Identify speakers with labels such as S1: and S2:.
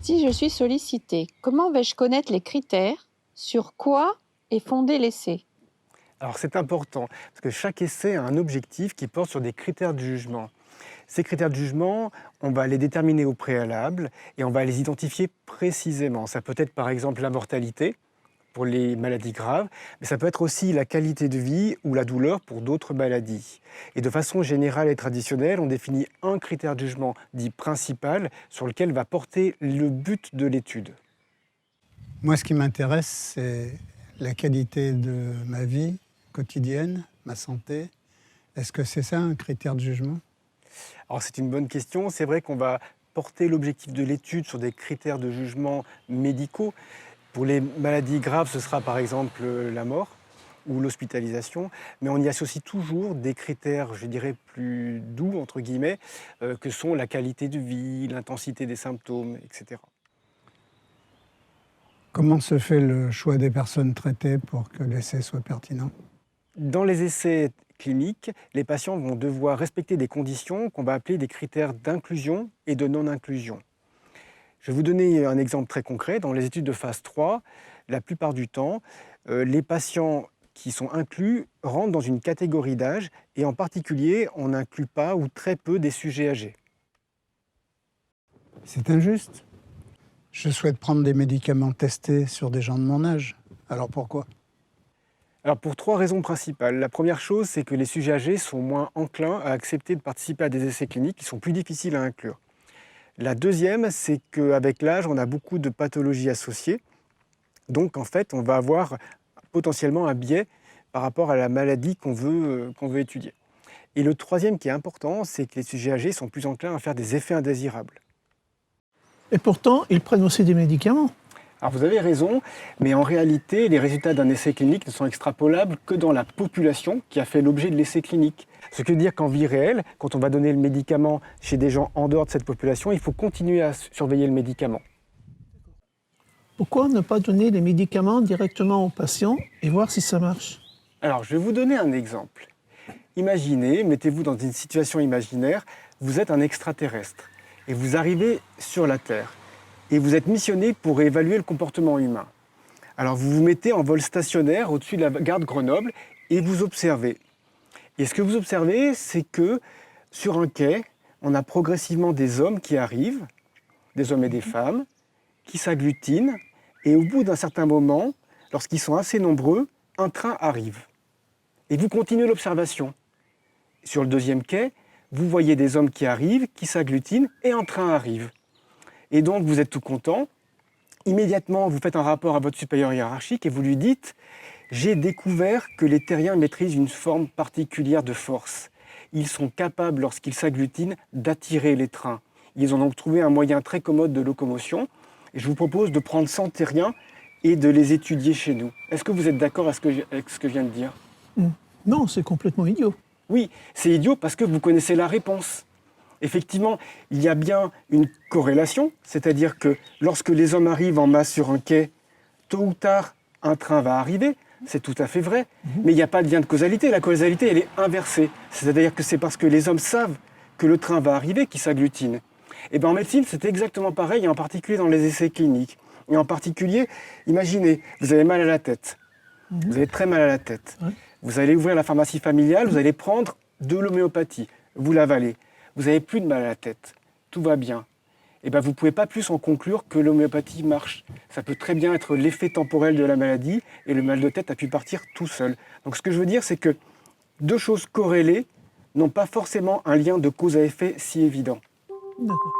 S1: Si je suis sollicitée, comment vais-je connaître les critères? Sur quoi est fondé l'essai?
S2: Alors c'est important, parce que chaque essai a un objectif qui porte sur des critères de jugement. Ces critères de jugement, on va les déterminer au préalable et on va les identifier précisément. Ça peut être par exemple la mortalité pour les maladies graves, mais ça peut être aussi la qualité de vie ou la douleur pour d'autres maladies. Et de façon générale et traditionnelle, on définit un critère de jugement dit principal sur lequel va porter le but de l'étude.
S3: Moi, ce qui m'intéresse, c'est la qualité de ma vie quotidienne, ma santé. Est-ce que c'est ça un critère de jugement?
S2: Alors c'est une bonne question. C'est vrai qu'on va porter l'objectif de l'étude sur des critères de jugement médicaux. Pour les maladies graves, ce sera par exemple la mort ou l'hospitalisation, mais on y associe toujours des critères, je dirais, plus doux, entre guillemets, que sont la qualité de vie, l'intensité des symptômes, etc.
S3: Comment se fait le choix des personnes traitées pour que l'essai soit pertinent?
S2: Dans les essais cliniques, les patients vont devoir respecter des conditions qu'on va appeler des critères d'inclusion et de non-inclusion. Je vais vous donner un exemple très concret. Dans les études de phase 3, la plupart du temps, les patients qui sont inclus rentrent dans une catégorie d'âge et en particulier, on n'inclut pas ou très peu des sujets âgés.
S3: C'est injuste. Je souhaite prendre des médicaments testés sur des gens de mon âge. Alors pourquoi?
S2: Alors pour trois raisons principales. La première chose, c'est que les sujets âgés sont moins enclins à accepter de participer à des essais cliniques qui sont plus difficiles à inclure. La deuxième, c'est qu'avec l'âge, on a beaucoup de pathologies associées. Donc en fait, on va avoir potentiellement un biais par rapport à la maladie qu'on veut étudier. Et le troisième qui est important, c'est que les sujets âgés sont plus enclins à faire des effets indésirables.
S4: Et pourtant, ils prennent aussi des médicaments.
S2: Alors vous avez raison, mais en réalité, les résultats d'un essai clinique ne sont extrapolables que dans la population qui a fait l'objet de l'essai clinique. Ce qui veut dire qu'en vie réelle, quand on va donner le médicament chez des gens en dehors de cette population, il faut continuer à surveiller le médicament.
S4: Pourquoi ne pas donner les médicaments directement aux patients et voir si ça marche?
S2: Alors je vais vous donner un exemple. Imaginez, mettez-vous dans une situation imaginaire, vous êtes un extraterrestre et vous arrivez sur la Terre. Et vous êtes missionné pour évaluer le comportement humain. Alors vous vous mettez en vol stationnaire au-dessus de la gare de Grenoble et vous observez. Et ce que vous observez, c'est que sur un quai, on a progressivement des hommes qui arrivent, des hommes et des femmes, qui s'agglutinent, et au bout d'un certain moment, lorsqu'ils sont assez nombreux, un train arrive. Et vous continuez l'observation. Sur le deuxième quai, vous voyez des hommes qui arrivent, qui s'agglutinent, et un train arrive. Et donc, vous êtes tout content. Immédiatement, vous faites un rapport à votre supérieur hiérarchique et vous lui dites « J'ai découvert que les terriens maîtrisent une forme particulière de force. Ils sont capables, lorsqu'ils s'agglutinent, d'attirer les trains. Ils ont donc trouvé un moyen très commode de locomotion. Et je vous propose de prendre 100 terriens et de les étudier chez nous. » Est-ce que vous êtes d'accord avec ce que je viens de dire?
S4: Non, c'est complètement idiot.
S2: Oui, c'est idiot parce que vous connaissez la réponse. Effectivement, il y a bien une corrélation, c'est-à-dire que lorsque les hommes arrivent en masse sur un quai, tôt ou tard, un train va arriver, c'est tout à fait vrai, mais il n'y a pas de lien de causalité, la causalité elle est inversée, c'est-à-dire que c'est parce que les hommes savent que le train va arriver qu'ils s'agglutinent. Et bien en médecine, c'est exactement pareil, et en particulier dans les essais cliniques. Et en particulier, imaginez, vous avez mal à la tête, vous avez très mal à la tête, vous allez ouvrir la pharmacie familiale, vous allez prendre de l'homéopathie, vous l'avalez. Vous n'avez plus de mal à la tête, tout va bien. Et ben vous ne pouvez pas plus en conclure que l'homéopathie marche. Ça peut très bien être l'effet temporel de la maladie et le mal de tête a pu partir tout seul. Donc ce que je veux dire, c'est que deux choses corrélées n'ont pas forcément un lien de cause à effet si évident.
S4: D'accord.